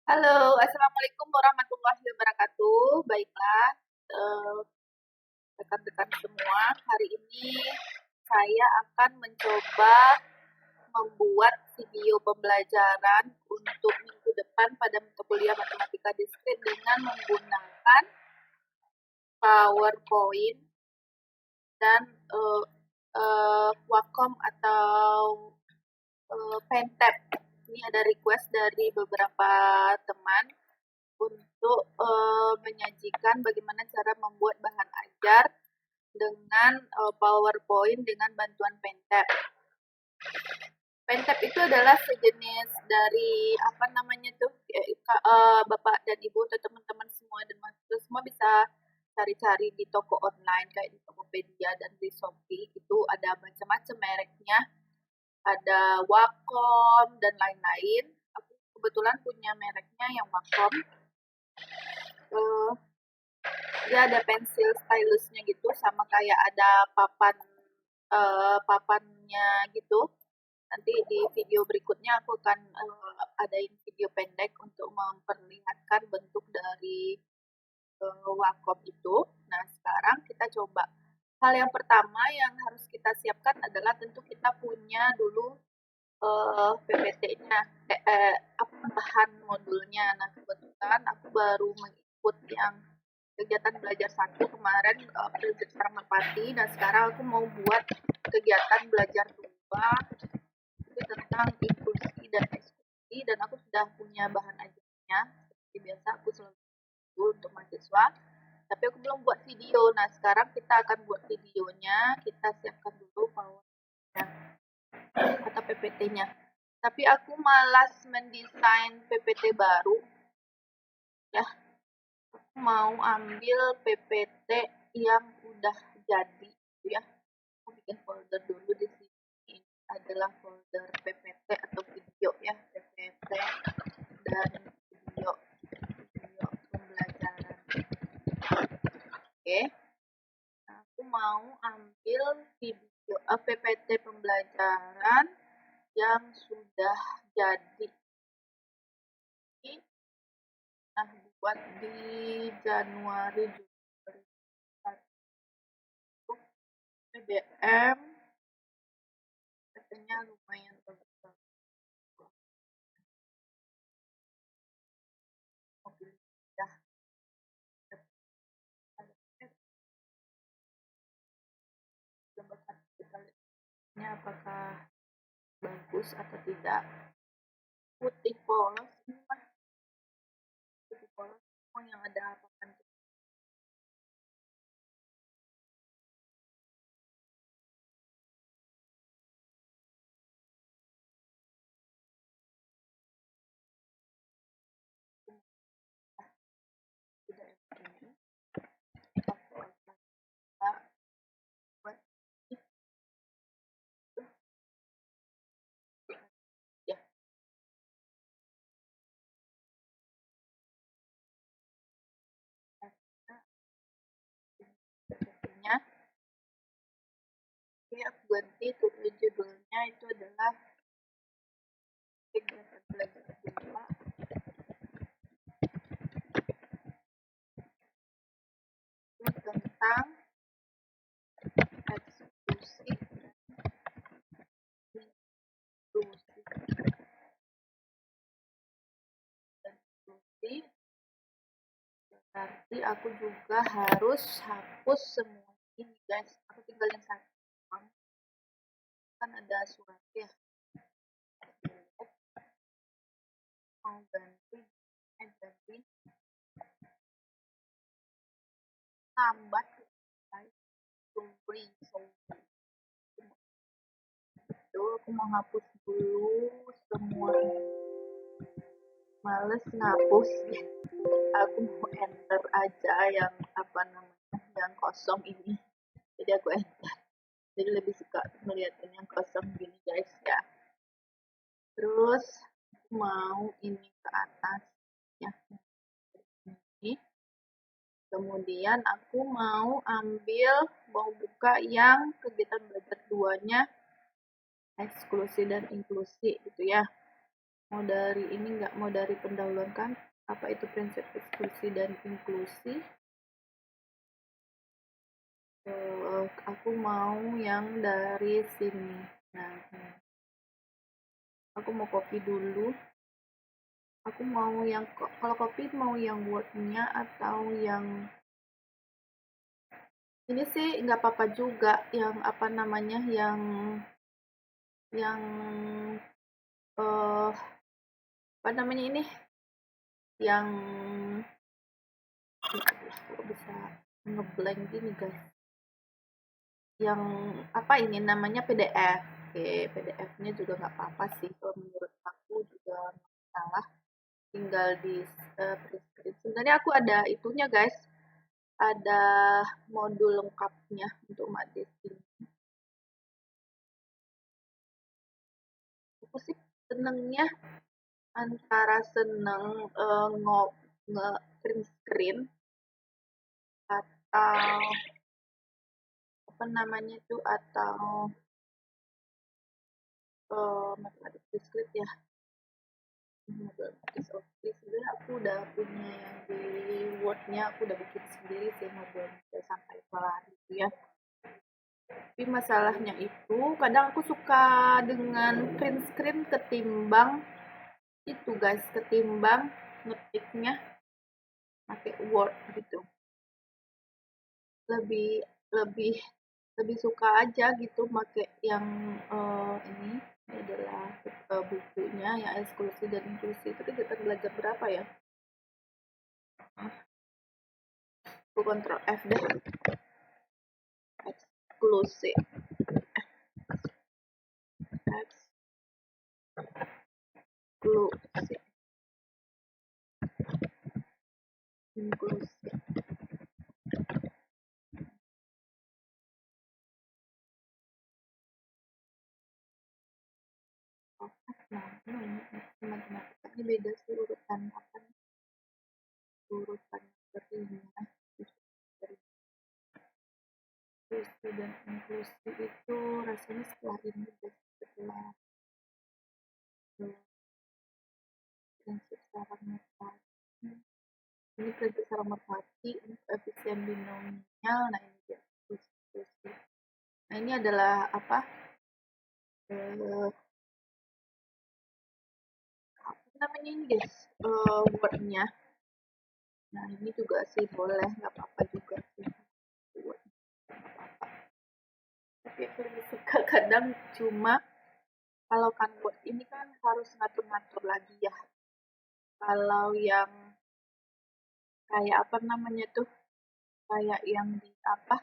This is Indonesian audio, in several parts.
Halo, assalamualaikum warahmatullahi wabarakatuh. Baiklah, eh, rekan-rekan semua, hari ini saya akan mencoba membuat video pembelajaran untuk minggu depan pada mata kuliah matematika diskrit dengan menggunakan PowerPoint dan Wacom atau Pentab. Ini ada request dari beberapa teman untuk menyajikan bagaimana cara membuat bahan ajar dengan PowerPoint dengan bantuan Pentab. Pentab itu adalah sejenis dari apa namanya tuh, Bapak dan Ibu atau teman-teman semua dan mahasiswa semua bisa cari-cari di toko online kayak di Tokopedia dan di Shopee. Itu ada macam-macam mereknya, ada Wacom dan lain-lain. Aku kebetulan punya mereknya yang Wacom. Dia ada pensil stylusnya gitu, sama kayak ada papannya gitu. Nanti di video berikutnya aku akan adain video pendek untuk memperlihatkan bentuk dari Wacom itu. Nah, sekarang kita coba. Hal yang pertama yang harus kita siapkan adalah tentu kita punya dulu PPT-nya, bahan modulnya. Nah, kebetulan aku baru mengikut yang kegiatan belajar satu kemarin, Prinsip Sarang Merpati. Dan sekarang aku mau buat kegiatan belajar dua, itu tentang inklusi dan eksklusi, dan aku sudah punya bahan ajarnya. Seperti biasa aku selalu untuk mahasiswa, tapi aku belum buat video. Nah, sekarang kita akan buat videonya. Kita siapkan dulu PowerPoint-nya atau PPT-nya. Tapi aku malas mendesain PPT baru. Ya, aku mau ambil PPT yang udah jadi, ya. Aku bikin folder dulu di sini. Ini adalah folder PPT atau video, ya, PPT dan video pembelajaran. Oke. Nah, aku mau ambil video PPT pembelajaran yang sudah jadi. Nah, buat di Januari 2021 BBM katanya lumayan bagus. Oke, ya. Coba kita lihatnya apakah bagus atau tidak. Putih polos, putih polos, yang ada apa kan? Tidak ini. Ya, sepertinya. Oke, aku ganti judulnya itu adalah kegiatan belajar dua tentang eksekusi dan inklusi. Berarti aku juga harus hapus semua ini, guys. Aku tinggalin satu, kan ada surat ya. Mau ganti tambat, itu aku mau hapus dulu semua ini. Males ngapus, aku mau enter aja yang apa namanya, yang kosong ini. Jadi aku enter. Jadi lebih suka melihat yang kosong gini, guys, ya. Terus aku mau ini ke atas ya, ini. Kemudian aku mau buka yang kegiatan belajar duanya eksklusi dan inklusi gitu ya. Mau dari ini nggak, mau dari pendahuluan kan apa itu prinsip eksklusi dan inklusi. Aku mau yang dari sini. Nah, aku mau copy dulu. Aku mau yang, kalau copy mau yang word-nya atau yang ini sih nggak apa-apa juga, yang apa namanya, yang apa namanya ini, yang kok bisa ngeblank gini guys, yang apa ini namanya PDF. Oke, PDF-nya juga nggak apa-apa sih, kalau menurut aku juga nggak salah, tinggal di print screen. Sebenarnya aku ada itunya guys, ada modul lengkapnya untuk Madis ini. Aku sih senengnya antara seneng nge print screen atau apa namanya itu, atau matematik discrete ya. Matematik discrete sebenarnya aku udah punya yang di Word-nya, aku udah bikin sendiri sih modelnya sampai kelar gitu ya. Tapi masalahnya itu kadang aku suka dengan print screen ketimbang itu guys, ketimbang ngetiknya pakai Word gitu. Lebih lebih lebih suka aja gitu pakai yang ini adalah bukunya yang eksklusi dan inklusi. Itu kegiatan belajar berapa ya? Aku kontrol F deh. Eksklusi, eksklusi, inklusi. Nah, ini matematika ini beda sih urutan apa? Urutan materinya. Inklusi dan inklusi itu rasanya setelah ini, setelah prinsip secara merpati. Ini prinsip secara merpati, ini koefisien binomial. Nah ini dia inklusi. Nah ini adalah apa? Apa namanya ini guys? Wordnya. Nah ini juga sih boleh, nggak apa-apa juga sih. Tapi aku lebih suka kadang cuma kalau kan Word ini kan harus ngatur-ngatur lagi ya. Kalau yang kayak apa namanya tuh, kayak yang di apa,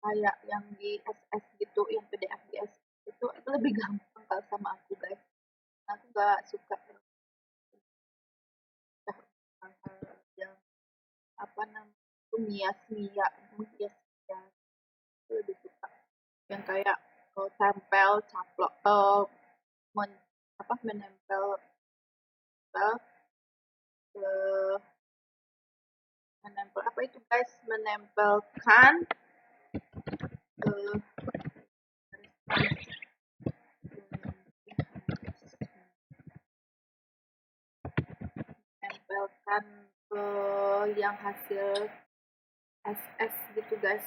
kayak yang di SS gitu, yang PDF di SS itu lebih gampang kalau sama aku guys. Aku nggak suka yang apa namanya, mia itu lebih suka yang kayak tempel caplok, men, apa menempel, eh, menempel apa itu guys, menempelkan menempelkan yang hasil SS gitu guys.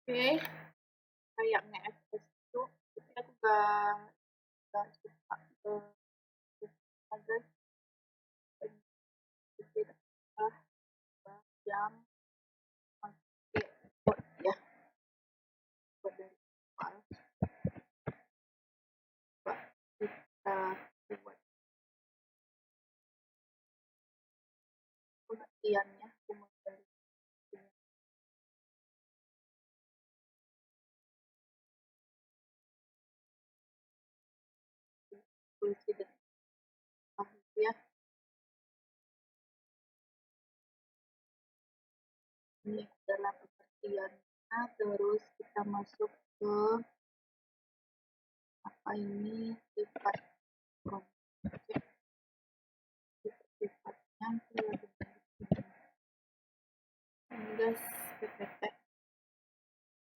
Oke, kayak nge-FS itu, tapi aku gak suka guys, ah jam pakai buat ya buat dari awal coba kita buat pengertiannya kemudian tulis di depan ya. Ini adalah pengertiannya, terus kita masuk ke apa ini sifat objek, sifatnya guys PPT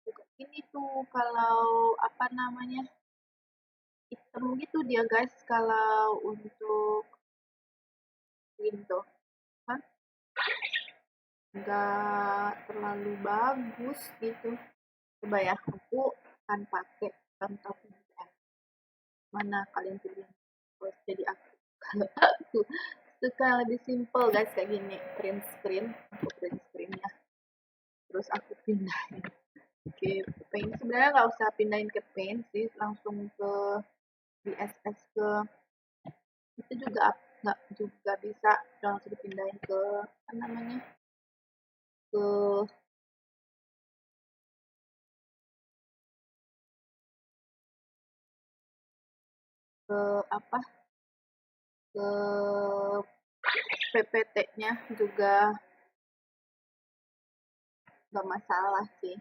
juga ini tuh kalau apa namanya hitam gitu dia guys kalau untuk Windows kan nggak terlalu bagus gitu. Coba ya aku akan pakai contoh PDF. Mana kalian pilih terus jadi aku kalau aku suka lebih simple guys kayak gini print screen, aku print screen ya terus aku pindahin ke Paint. Sebenarnya nggak usah pindahin ke Paint sih, langsung ke DSS ke itu juga nggak juga bisa langsung dipindahin ke apa namanya ke ke apa ke PPT-nya juga nggak masalah sih.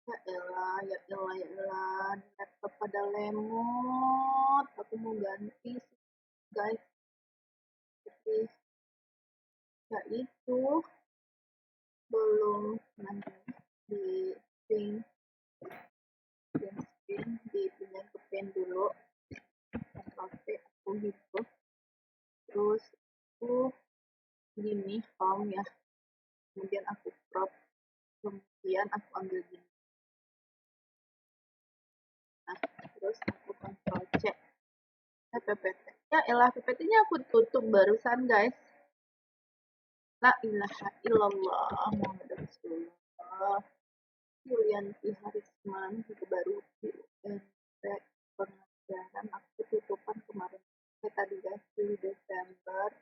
Ya elah, ya elah, ya elah, laptop pada lemot, aku mau ganti sih guys, tapi ya itu belum nanti di print screen dipindahin ke pen dulu, Ctrl C aku gitu, terus aku gini home ya, kemudian aku crop, kemudian aku ambil gini, nah terus aku Ctrl C, PPT, ya elah PPT-nya aku tutup barusan guys. La ilaha illallah Muhammad Rasulullah. Yulianti Harisman juga baru di UNP pengajaran aku tutupan kemarin tadi guys di Desember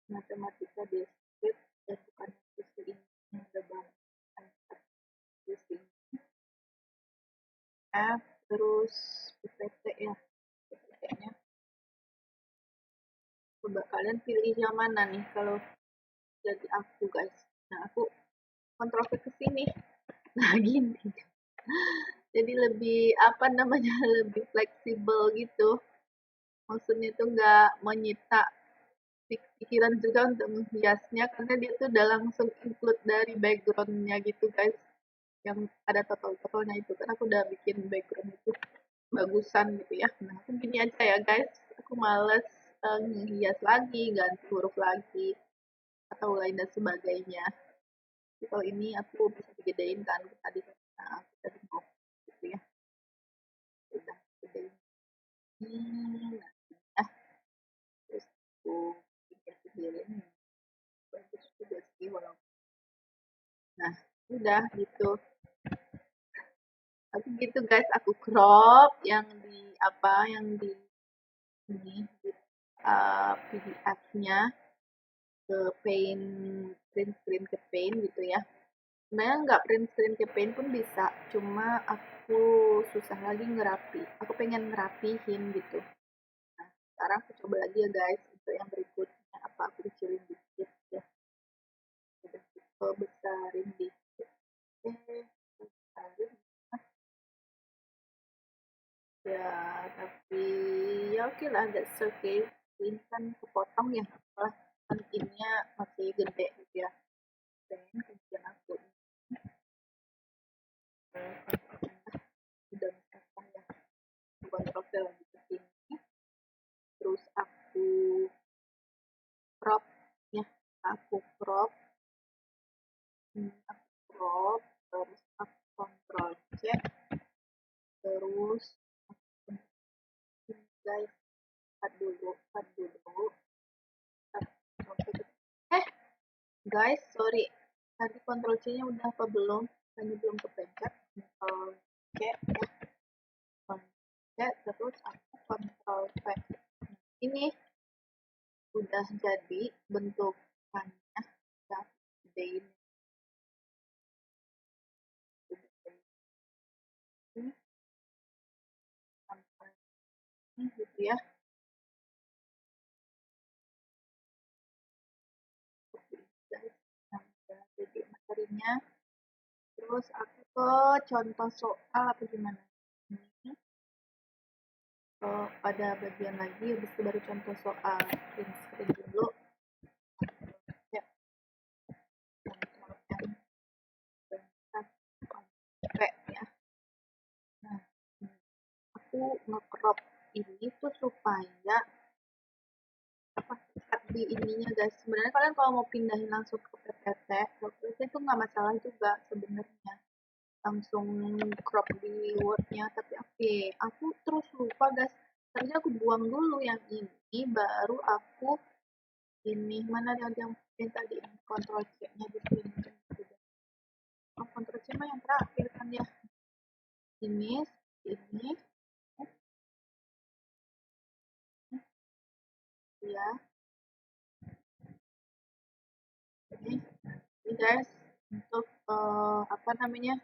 matematika diskrit dan bukan diskusi ini udah banyak diskusi F terus PPT ya PPT-nya coba kalian pilih yang mana nih kalau jadi aku guys. Nah aku kontrol ke sini nah gini jadi lebih apa namanya lebih fleksibel gitu, maksudnya itu nggak menyita pikiran juga untuk menghiasnya karena dia tuh udah langsung include dari backgroundnya gitu guys, yang ada total-totalnya itu kan aku udah bikin background itu bagusan gitu ya. Nah aku gini aja ya guys, aku males ngehias lagi ganti huruf lagi atau lain dan sebagainya. Jadi kalau ini aku bisa digedein kan tadi aku tadi mau gitu ya udah gedein. Nah, terus aku pikirin bagus juga sih walaupun nah udah gitu aku gitu guys aku crop yang di apa yang di ini di PDF-nya ke paint print screen ke paint gitu ya. Sebenarnya nggak print screen ke paint pun bisa, cuma aku susah lagi ngerapi. Aku pengen ngerapihin gitu. Nah, sekarang aku coba lagi ya guys untuk yang berikutnya apa aku kecilin dikit ya. Udah aku besarin dikit. Besarin. Ya, tapi ya oke lah, that's okay. Ini kan kepotong ya, malah kan ininya masih gede gitu ya. Pengen kemudian aku udah misalkan ya, kontrol lagi ke sini, terus aku crop ya, aku crop, aku crop, terus cek. Terus guys, cut dulu. Guys, sorry, tadi Ctrl C nya udah apa belum? Tadi belum kepencet. Ctrl C ya, Ctrl C, terus aku Ctrl V. Ini udah jadi bentukannya, ya, gedein ini sampai ini gitu ya. Guys, nah, jadi materinya. Terus aku ke contoh soal apa gimana? Ini pada bagian lagi, habis itu baru contoh soal. Print screen dulu. Ya, ya. Nah, aku nge-crop ini tuh supaya apa di ininya guys. Sebenarnya kalian kalau mau pindahin langsung ke PPT itu nggak masalah juga sebenarnya. Langsung crop di Word-nya, tapi oke, aku terus lupa guys. Tadi aku buang dulu yang ini, baru aku ini mana yang tadi Ctrl C-nya di sini. Oh, Ctrl C mah yang terakhir kan ya. Ini ya. Ini guys untuk apa namanya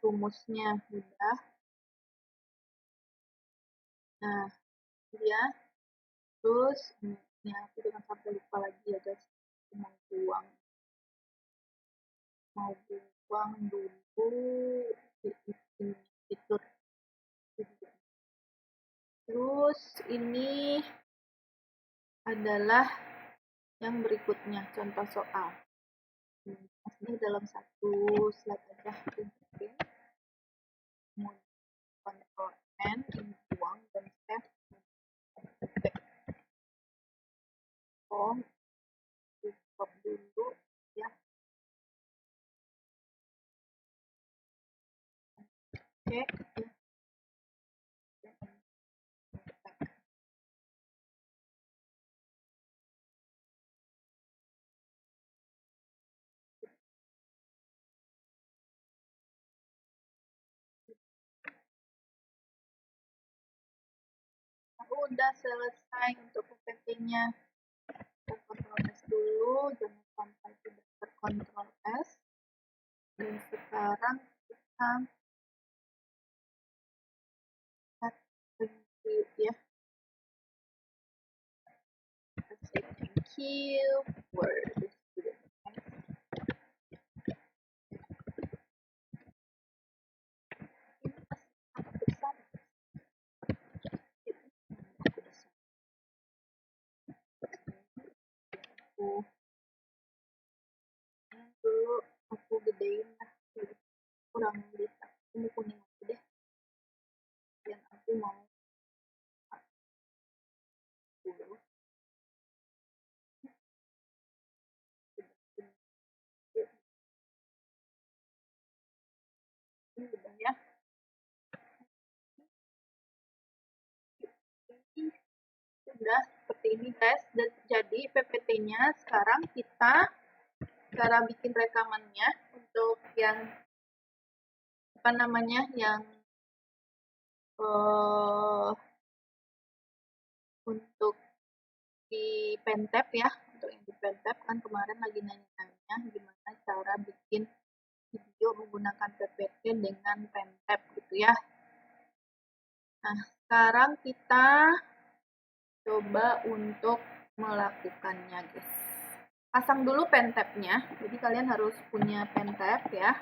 rumusnya udah. Nah, dia terus ini aku jangan sampai lupa lagi ya guys. Mau buang dulu fitur. Terus ini adalah yang berikutnya, contoh soal. Ini dalam satu slide aja. Ctrl N, ini buang dan save. Stop dulu ya. Oke. Aku udah selesai untuk PPT-nya. Ctrl S dulu, jangan sampai tidak Ctrl S. Dan sekarang kita review ya. Say thank you. Word. Dulu aku gedein lah, kurang lebih ini kuning aja deh yang aku mau dulu. Ini udah ya. Sudah seperti ini guys. Dan jadi PPT-nya sekarang kita cara bikin rekamannya untuk yang apa namanya yang untuk di Pentap ya, untuk yang di Pentap kan kemarin lagi nanya-nanya gimana cara bikin video menggunakan PPT dengan Pentap gitu ya. Nah, sekarang kita coba untuk melakukannya guys. Pasang dulu Pentap-nya, jadi kalian harus punya Pentap ya.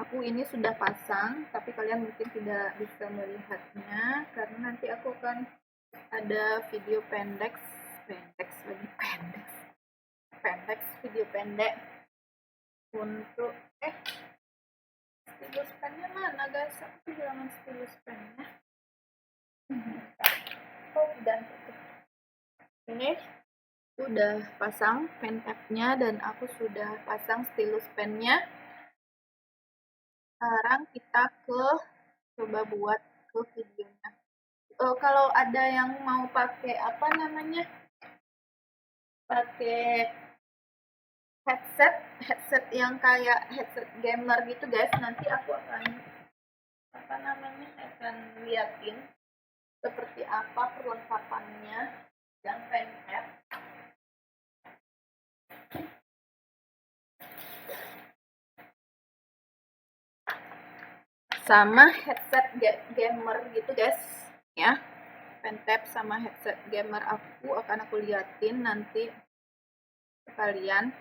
Aku ini sudah pasang, tapi kalian mungkin tidak bisa melihatnya karena nanti aku akan ada video pendek video pendek untuk stylus pennya mana guys? Aku kehilangan stylus pennya. Oh, dan ini udah pasang pen app-nya dan aku sudah pasang stylus pennya. Sekarang kita coba buat ke videonya. Kalau ada yang mau pakai apa namanya, pakai headset yang kayak headset gamer gitu guys, nanti aku akan apa namanya, akan liatin seperti apa perlengkapannya yang pencet sama headset gamer gitu guys ya. Pentap sama headset gamer aku akan aku liatin nanti kalian.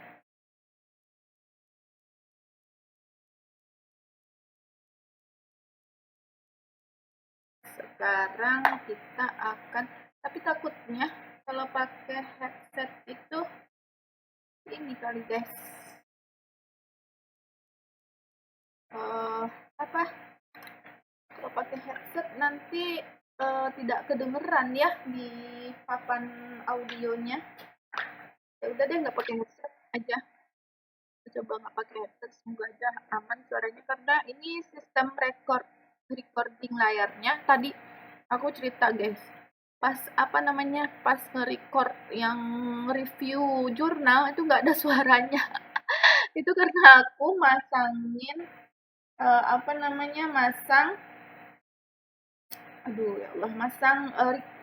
Sekarang kita akan, tapi takutnya kalau pakai headset itu ini kali guys, apa, kalau pakai headset nanti tidak kedengeran ya di papan audionya. Ya udah deh, nggak pakai headset aja. Coba nggak pakai headset, semoga aja aman suaranya, karena ini sistem recording layarnya. Tadi aku cerita guys, pas apa namanya, pas nge-record yang review jurnal itu nggak ada suaranya. Itu karena aku masangin apa namanya, aduh ya Allah, masang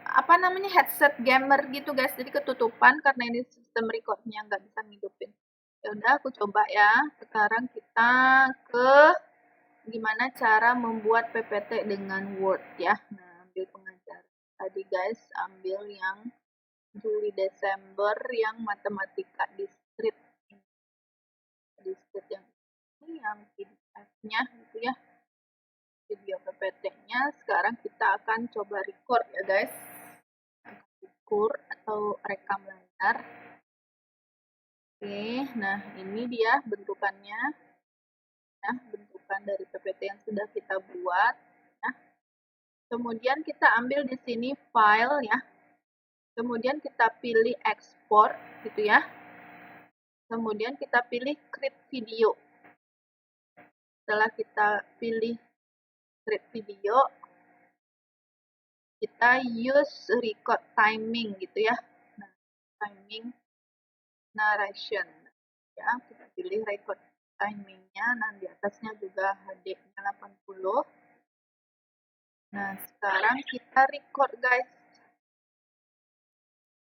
apa namanya, headset gamer gitu guys, jadi ketutupan karena ini sistem recordnya nggak bisa ngidupin. Ya udah, aku coba ya. Sekarang kita ke gimana cara membuat PPT dengan Word ya. Nah, ambil pengajaran tadi guys, ambil yang Juli Desember yang matematika discrete yang ini, yang PDF-nya gitu ya, video PPT-nya. Sekarang kita akan coba record ya guys, record atau rekam layar. Oke, nah ini dia bentukannya. Nah, bentukan dari PPT yang sudah kita buat. Nah, kemudian kita ambil di sini file ya. Kemudian kita pilih export gitu ya. Kemudian kita pilih create video. Setelah kita pilih create video, kita use record timing gitu ya. Nah, timing narration ya, kita pilih record timingnya. Nah, di atasnya juga HD-nya 80. Nah, sekarang kita record guys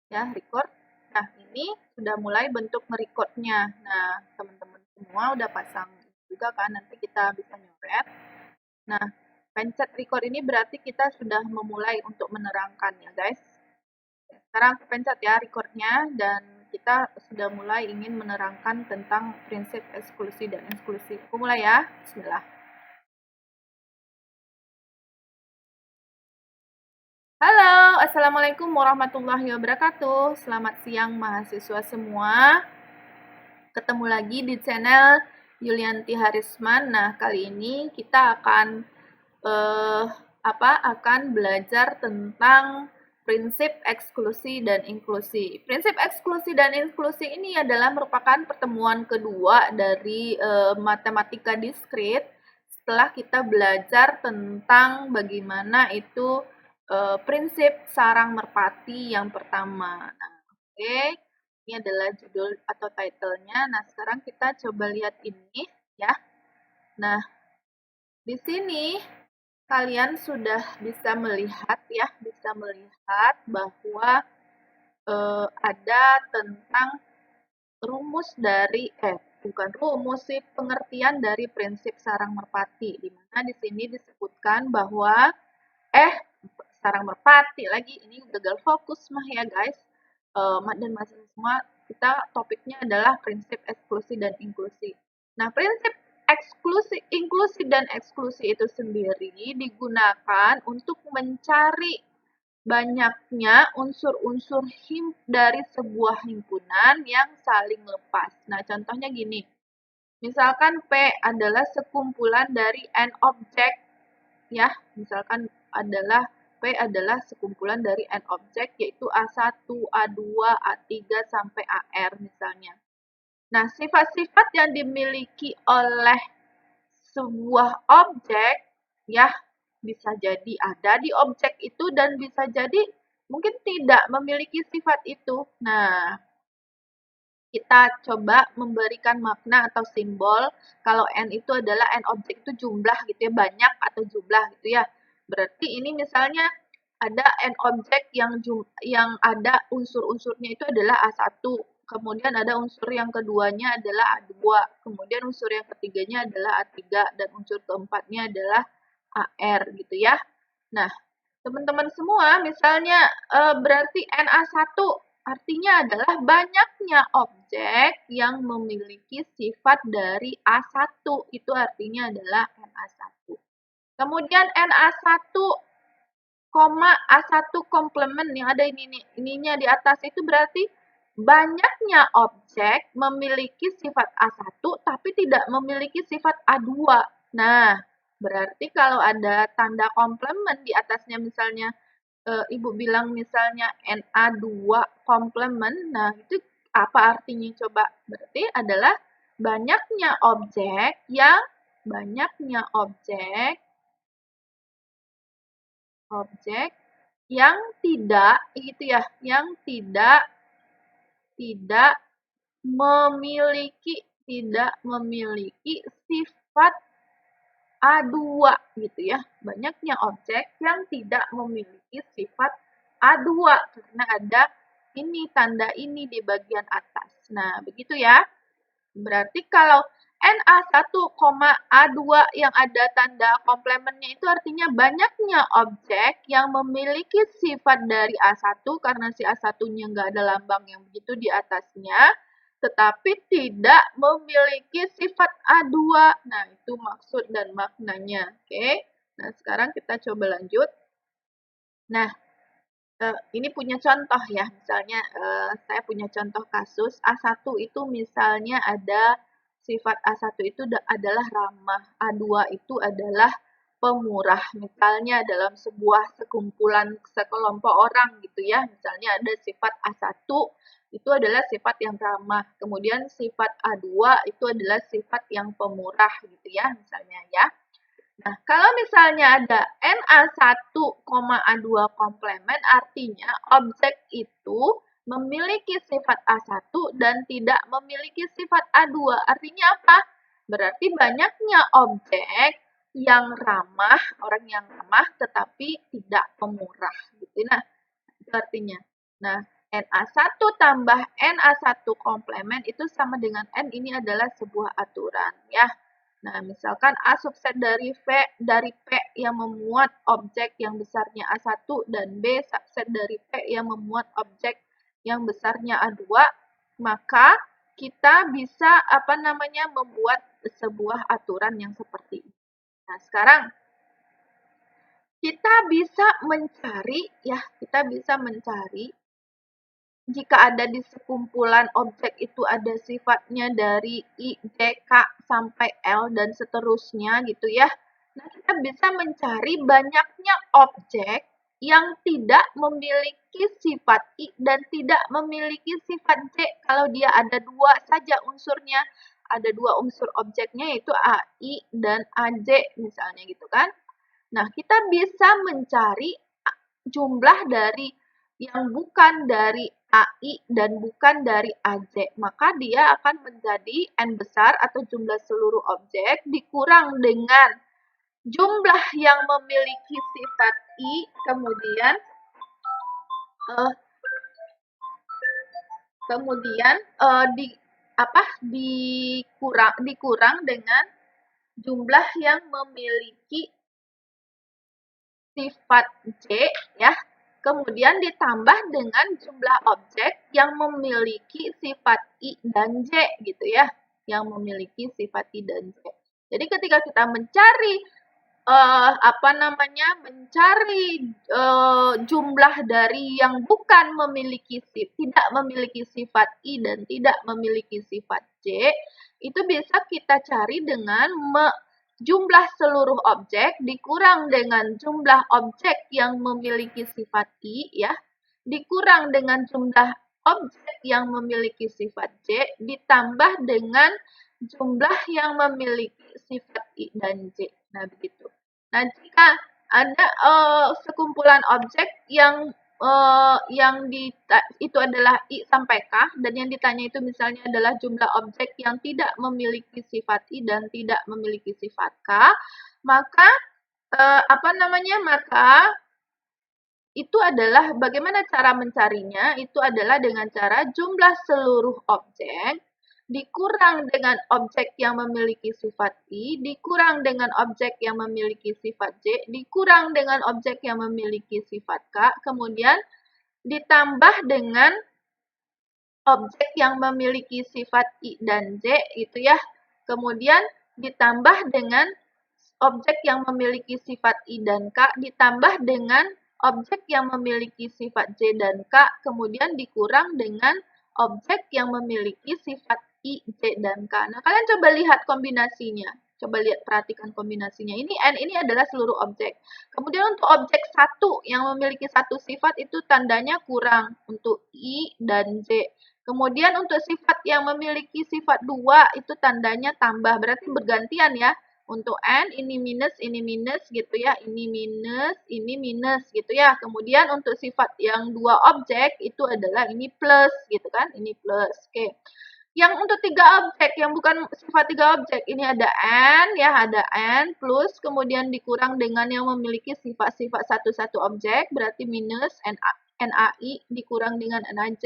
ya, record. Nah, ini sudah mulai bentuk merecordnya. Nah, teman-teman semua udah pasang juga kan, nanti kita bisa nyoret. Nah, pencet record ini berarti kita sudah memulai untuk menerangkan ya guys. Sekarang pencet ya recordnya, dan kita sudah mulai ingin menerangkan tentang prinsip eksklusi dan inklusi. Aku mulai ya, bismillah. Halo, assalamualaikum warahmatullahi wabarakatuh. Selamat siang mahasiswa semua. Ketemu lagi di channel Yulianti Harisman. Nah, kali ini kita akan akan belajar tentang prinsip eksklusi dan inklusi. Prinsip eksklusi dan inklusi ini adalah merupakan pertemuan kedua dari matematika diskrit setelah kita belajar tentang bagaimana itu prinsip sarang merpati yang pertama. Nah, oke. Ini adalah judul atau title-nya. Nah, sekarang kita coba lihat ini ya. Nah, di sini kalian sudah bisa melihat ya, bahwa ada tentang rumus dari bukan rumus sih, pengertian dari prinsip sarang merpati, di mana di sini disebutkan bahwa sarang merpati lagi, ini gagal fokus mah ya guys. Dan mahasiswa semua, kita topiknya adalah prinsip eksklusi dan inklusi. Nah, prinsip inklusi dan eksklusi itu sendiri digunakan untuk mencari banyaknya unsur-unsur dari sebuah himpunan yang saling lepas. Nah, contohnya gini. Misalkan P adalah sekumpulan dari N objek ya. Misalkan P adalah sekumpulan dari N objek, yaitu A1, A2, A3 sampai AR misalnya. Nah, sifat-sifat yang dimiliki oleh sebuah objek, ya, bisa jadi ada di objek itu dan bisa jadi mungkin tidak memiliki sifat itu. Nah, kita coba memberikan makna atau simbol kalau N itu adalah N objek itu jumlah gitu ya, banyak atau jumlah gitu ya. Berarti ini misalnya ada N objek yang ada unsur-unsurnya itu adalah A1, kemudian ada unsur yang keduanya adalah A2, kemudian unsur yang ketiganya adalah A3, dan unsur keempatnya adalah AR gitu ya. Nah, teman-teman semua, misalnya berarti NA1 artinya adalah banyaknya objek yang memiliki sifat dari A1. Itu artinya adalah NA1. Kemudian NA1, A1 komplement yang ada ininya di atas itu berarti banyaknya objek memiliki sifat A1 tapi tidak memiliki sifat A2. Nah, berarti kalau ada tanda komplement di atasnya misalnya Ibu bilang misalnya Na2 komplement, nah itu apa artinya coba? Berarti adalah banyaknya objek yang tidak gitu ya, yang tidak memiliki sifat A2 gitu ya. Banyaknya objek yang tidak memiliki sifat A2 karena ada ini tanda ini di bagian atas. Nah, begitu ya. Berarti kalau Na1, A2 yang ada tanda komplementnya itu artinya banyaknya objek yang memiliki sifat dari A1 karena si A1-nya nggak ada lambang yang begitu di atasnya, tetapi tidak memiliki sifat A2. Nah, itu maksud dan maknanya. Oke. Nah, sekarang kita coba lanjut. Nah, ini punya contoh ya. Misalnya saya punya contoh kasus A1 itu misalnya ada sifat A1 itu adalah ramah, A2 itu adalah pemurah. Misalnya dalam sebuah sekelompok orang gitu ya. Misalnya ada sifat A1 itu adalah sifat yang ramah. Kemudian sifat A2 itu adalah sifat yang pemurah gitu ya, misalnya ya. Nah, kalau misalnya ada Na1, A2 komplement, artinya objek itu memiliki sifat A1 dan tidak memiliki sifat A2. Artinya apa? Berarti banyaknya objek yang ramah, orang yang ramah tetapi tidak pemurah. Gitu. Nah, itu artinya. Nah, Na1 tambah Na1 komplement itu sama dengan N, ini adalah sebuah aturan ya. Nah, misalkan A subset dari P yang memuat objek yang besarnya A1 dan B subset dari P yang memuat objek yang besarnya A2, maka kita bisa membuat sebuah aturan yang seperti ini. Nah, sekarang kita bisa mencari jika ada di sekumpulan objek itu ada sifatnya dari I, J, K, sampai L, dan seterusnya gitu ya. Nah, kita bisa mencari banyaknya objek yang tidak memiliki sifat I dan tidak memiliki sifat J kalau dia ada dua saja unsurnya. Ada dua unsur objeknya yaitu AI dan AJ misalnya gitu kan. Nah, kita bisa mencari jumlah dari yang bukan dari AI dan bukan dari AJ, maka dia akan menjadi N besar atau jumlah seluruh objek dikurang dengan jumlah yang memiliki sifat I, kemudian dikurang dengan jumlah yang memiliki sifat J ya. Kemudian ditambah dengan jumlah objek yang memiliki sifat I dan J gitu ya, yang memiliki sifat I dan J. Jadi ketika kita mencari jumlah dari yang bukan tidak memiliki sifat I dan tidak memiliki sifat J, itu bisa kita cari dengan jumlah seluruh objek dikurang dengan jumlah objek yang memiliki sifat I ya, dikurang dengan jumlah objek yang memiliki sifat J ditambah dengan jumlah yang memiliki sifat I dan J. Nah, begitu. Nah, jika ada sekumpulan objek yang itu adalah I sampai K, dan yang ditanya itu misalnya adalah jumlah objek yang tidak memiliki sifat I dan tidak memiliki sifat K, maka maka itu adalah bagaimana cara mencarinya, itu adalah dengan cara jumlah seluruh objek dikurang dengan objek yang memiliki sifat I, dikurang dengan objek yang memiliki sifat J, dikurang dengan objek yang memiliki sifat K, kemudian ditambah dengan objek yang memiliki sifat I dan J, itu ya. Kemudian ditambah dengan objek yang memiliki sifat I dan K, ditambah dengan objek yang memiliki sifat J dan K, kemudian dikurang dengan objek yang memiliki sifat I, J, dan K. Nah, kalian coba lihat kombinasinya. Coba lihat, perhatikan kombinasinya. Ini N ini adalah seluruh objek. Kemudian untuk objek satu yang memiliki satu sifat itu tandanya kurang untuk I dan J. Kemudian untuk sifat yang memiliki sifat 2 itu tandanya tambah, berarti bergantian ya. Untuk N ini minus gitu ya, ini minus gitu ya. Kemudian untuk sifat yang 2 objek itu adalah ini plus gitu kan, ini plus. Oke. Yang untuk 3 objek yang bukan sifat 3 objek, ini ada N ya, ada N plus kemudian dikurang dengan yang memiliki sifat-sifat satu objek, berarti minus NAI dikurang dengan NAJ.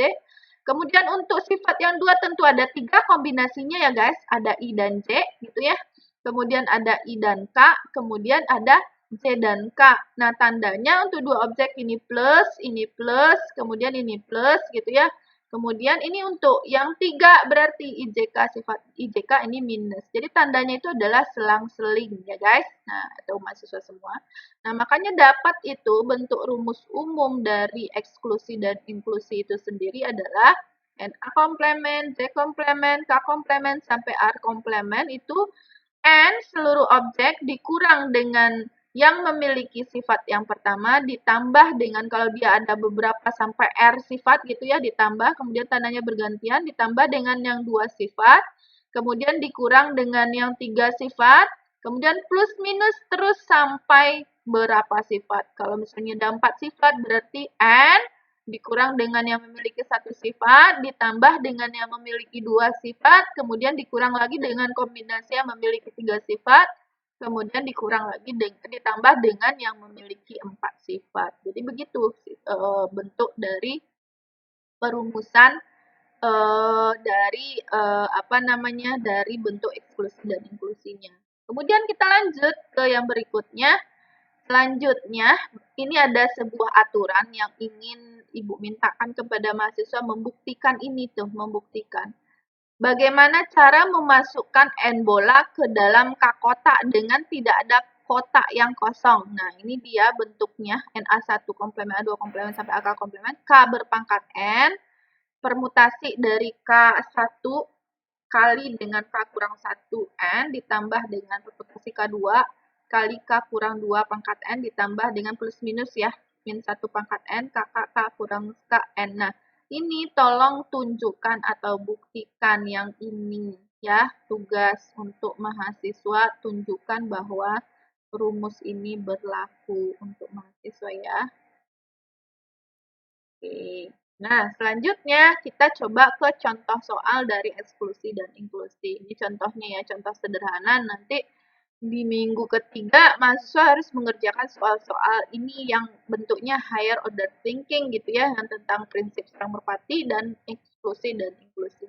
Kemudian untuk sifat yang 2 tentu ada 3 kombinasinya ya guys, ada I dan J gitu ya. Kemudian ada I dan K, kemudian ada J dan K. Nah, tandanya untuk 2 objek ini plus, kemudian ini plus gitu ya. Kemudian ini untuk yang 3 berarti IJK, sifat IJK ini minus. Jadi tandanya itu adalah selang-seling ya guys. Nah, atau mahasiswa semua. Nah, makanya dapat itu bentuk rumus umum dari eksklusi dan inklusi itu sendiri adalah NA komplement, J komplement, K komplement, sampai R komplement itu N seluruh objek dikurang dengan yang memiliki sifat yang pertama ditambah dengan kalau dia ada beberapa sampai R sifat gitu ya, ditambah kemudian tandanya bergantian, ditambah dengan yang 2 sifat, kemudian dikurang dengan yang 3 sifat, kemudian plus minus terus sampai berapa sifat. Kalau misalnya ada 4 sifat berarti N dikurang dengan yang memiliki satu sifat, ditambah dengan yang memiliki 2 sifat, kemudian dikurang lagi dengan kombinasi yang memiliki 3 sifat, kemudian dikurang lagi ditambah dengan yang memiliki 4 sifat. Jadi begitu bentuk dari perumusan dari bentuk eksklusi dan inklusinya. Kemudian kita lanjut ke yang berikutnya. Selanjutnya, ini ada sebuah aturan yang ingin Ibu mintakan kepada mahasiswa membuktikan ini tuh, membuktikan. Bagaimana cara memasukkan N bola ke dalam K kotak dengan tidak ada kotak yang kosong. Nah, ini dia bentuknya NA1 komplemen, A2 komplemen, sampai AK komplemen. K berpangkat N, permutasi dari K1 kali dengan K kurang 1 N, ditambah dengan permutasi K2, kali K kurang 2 pangkat N ditambah dengan plus minus ya, min 1 pangkat N, K kurang K N. Nah, ini tolong tunjukkan atau buktikan yang ini ya, tugas untuk mahasiswa, tunjukkan bahwa rumus ini berlaku untuk mahasiswa ya. Oke. Nah, selanjutnya kita coba ke contoh soal dari eksklusi dan inklusi. Ini contohnya ya, contoh sederhana. Nanti di minggu ketiga mahasiswa harus mengerjakan soal-soal ini yang bentuknya higher order thinking gitu ya, yang tentang prinsip serang merpati dan eksklusi dan inklusi.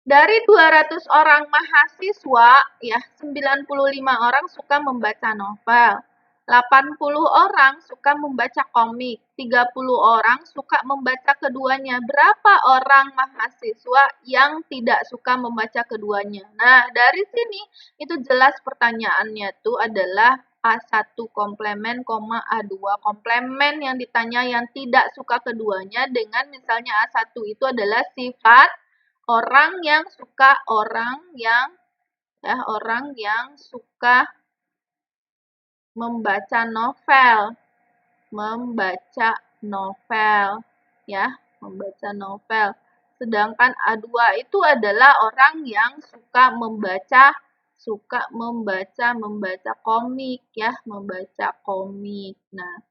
Dari 200 orang mahasiswa ya, 95 orang suka membaca novel. 80 orang suka membaca komik, 30 orang suka membaca keduanya. Berapa orang mahasiswa yang tidak suka membaca keduanya? Nah, dari sini itu jelas pertanyaannya tuh adalah A1 komplemen, A2 komplemen yang ditanya yang tidak suka keduanya dengan misalnya A1 itu adalah sifat orang yang suka membaca novel, ya, membaca novel. Sedangkan A2 itu adalah orang yang suka membaca komik ya, membaca komik. Nah,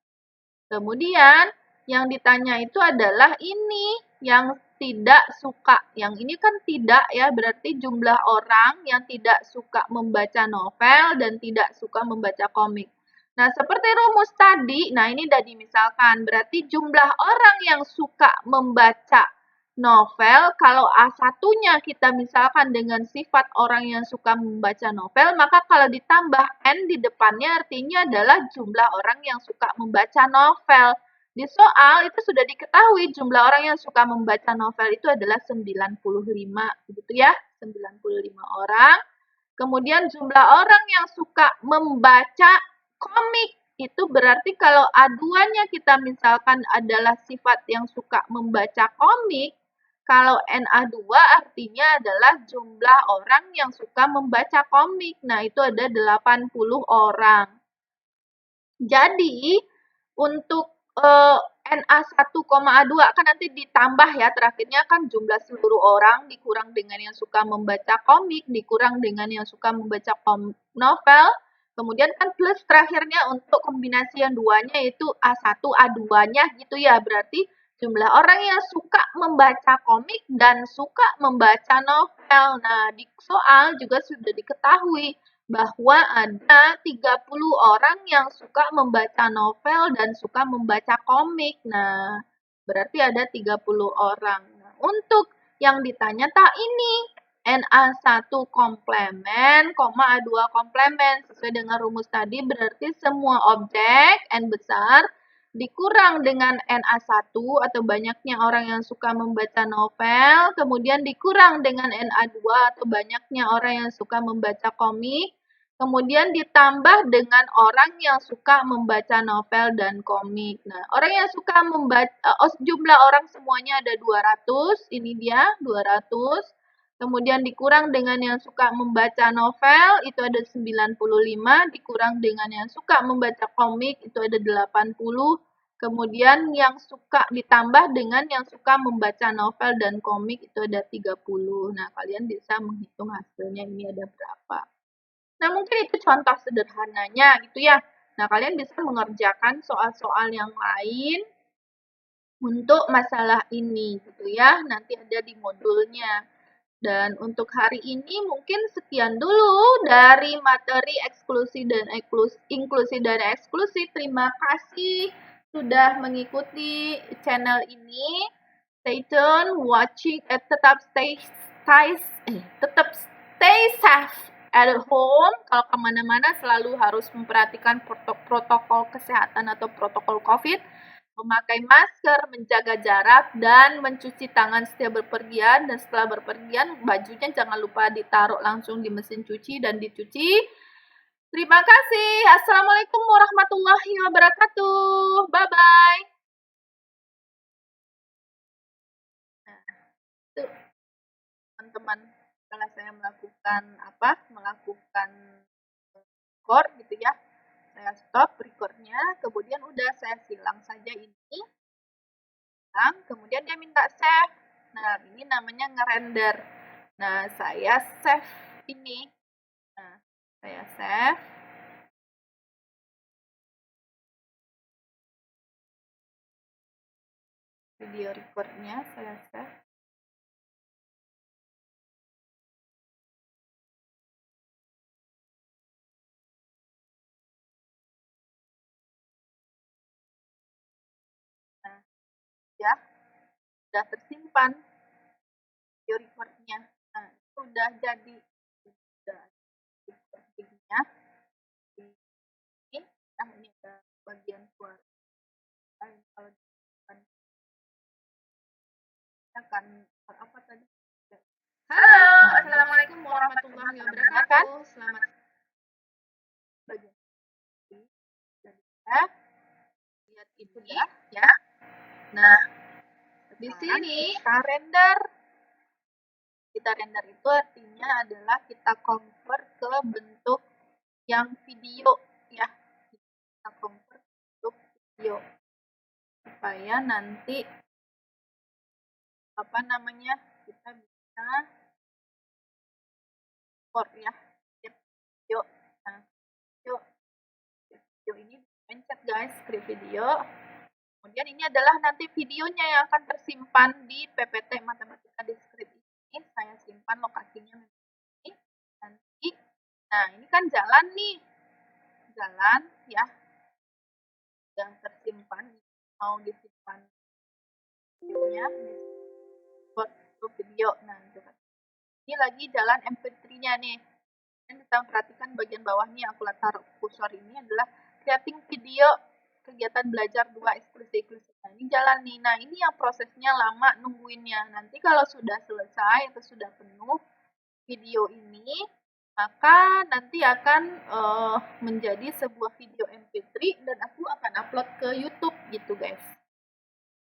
kemudian yang ditanya itu adalah ini yang tidak suka. Yang ini kan tidak ya, berarti jumlah orang yang tidak suka membaca novel dan tidak suka membaca komik. Nah, seperti rumus tadi, nah ini udah dimisalkan, berarti jumlah orang yang suka membaca novel, kalau A1-nya kita misalkan dengan sifat orang yang suka membaca novel, maka kalau ditambah N di depannya artinya adalah jumlah orang yang suka membaca novel. Di soal itu sudah diketahui jumlah orang yang suka membaca novel itu adalah 95, gitu ya, 95 orang. Kemudian jumlah orang yang suka membaca komik itu berarti kalau A2-nya kita misalkan adalah sifat yang suka membaca komik, kalau NA2 artinya adalah jumlah orang yang suka membaca komik. Nah, itu ada 80 orang. Jadi, untuk NA1, A2 kan nanti ditambah ya, terakhirnya kan jumlah seluruh orang dikurang dengan yang suka membaca komik, dikurang dengan yang suka membaca novel, kemudian kan plus terakhirnya untuk kombinasi yang duanya itu A1, A2-nya gitu ya, berarti jumlah orang yang suka membaca komik dan suka membaca novel. Nah, di soal juga sudah diketahui bahwa ada 30 orang yang suka membaca novel dan suka membaca komik. Nah, berarti ada 30 orang. Nah, untuk yang ditanya tak ini NA1 komplemen, A2 komplemen. Sesuai dengan rumus tadi berarti semua objek N besar dikurang dengan NA1 atau banyaknya orang yang suka membaca novel, kemudian dikurang dengan NA2 atau banyaknya orang yang suka membaca komik, kemudian ditambah dengan orang yang suka membaca novel dan komik. Nah, orang yang suka membaca, jumlah orang semuanya ada 200, ini dia 200. Kemudian dikurang dengan yang suka membaca novel, itu ada 95, dikurang dengan yang suka membaca komik, itu ada 80. Kemudian yang suka ditambah dengan yang suka membaca novel dan komik, itu ada 30. Nah, kalian bisa menghitung hasilnya ini ada berapa. Nah, mungkin itu contoh sederhananya gitu ya. Nah, kalian bisa mengerjakan soal-soal yang lain untuk masalah ini gitu ya. Nanti ada di modulnya. Dan untuk hari ini mungkin sekian dulu dari materi eksklusi dan inklusi dan eksklusi. Terima kasih sudah mengikuti channel ini. Stay tune, watching, tetap stay safe at home. Kalau kemana-mana selalu harus memperhatikan protokol kesehatan atau protokol COVID. Memakai masker, menjaga jarak, dan mencuci tangan setiap berpergian. Dan setelah berpergian, bajunya jangan lupa ditaruh langsung di mesin cuci dan dicuci. Terima kasih. Assalamualaikum warahmatullahi wabarakatuh. Bye-bye. Nah, itu teman-teman, setelah saya melakukan record gitu ya. Saya stop recordnya, kemudian udah saya silang saja ini. Kemudian dia minta save. Nah, ini namanya ngerender. Nah, saya save ini. Nah, saya save. Video recordnya saya save. Nah, ya, sudah tersimpan video recordnya. Nah, itu udah jadi. Sudah recordingnya. Ini, nah ini ada bagian suara. Kalau akan apa tadi? Halo, assalamualaikum warahmatullahi wabarakatuh. Selamat bagian lihat ini ya. Nah, di sini kita render. Kita render itu artinya adalah kita convert ke bentuk yang video ya. Kita convert ke bentuk video supaya nanti apa namanya, kita bisa import ya video. Nah, video ini pencet guys, script video. Kemudian ini adalah nanti videonya yang akan tersimpan di PPT Matematika Deskrip ini. Saya simpan lokasinya ini. Nanti, nah ini kan jalan nih, jalan ya, yang tersimpan, mau disimpan videonya, buat video. Nah, ini lagi jalan MP3-nya nih. Dan kita perhatikan bagian bawah nih, aku taruh kursor ini adalah creating video kegiatan belajar 2 eksklusif. Nah, ini jalan nih. Nah, ini yang prosesnya lama nungguinnya. Nanti kalau sudah selesai atau sudah penuh video ini, maka nanti akan menjadi sebuah video MP3 dan aku akan upload ke YouTube gitu guys.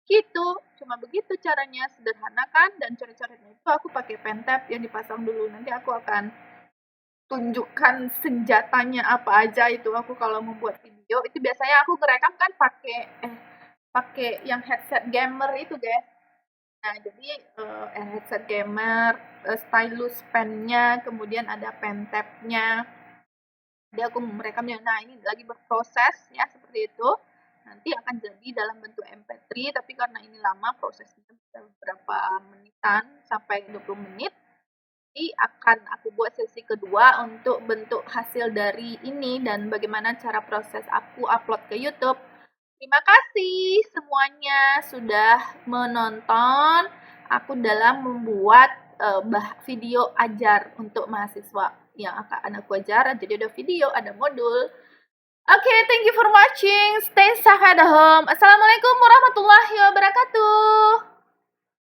Gitu, cuma begitu caranya, sederhana kan? Dan coret-coretnya itu aku pakai pen tab yang dipasang dulu. Nanti aku akan tunjukkan senjatanya apa aja itu aku kalau membuat video. Itu biasanya aku ngerekam kan pakai yang headset gamer itu guys. Nah, jadi headset gamer, stylus pennya, kemudian ada pen tabnya. Jadi aku merekamnya. Nah, ini lagi berproses ya seperti itu. Nanti akan jadi dalam bentuk MP3, tapi karena ini lama prosesnya bisa beberapa menitan sampai 20 menit. Jadi akan aku buat sesi kedua untuk bentuk hasil dari ini dan bagaimana cara proses aku upload ke YouTube. Terima kasih semuanya sudah menonton aku dalam membuat video ajar untuk mahasiswa yang akan aku ajar. Jadi ada video, ada modul. Oke, thank you for watching. Stay safe at home. Assalamualaikum warahmatullahi wabarakatuh.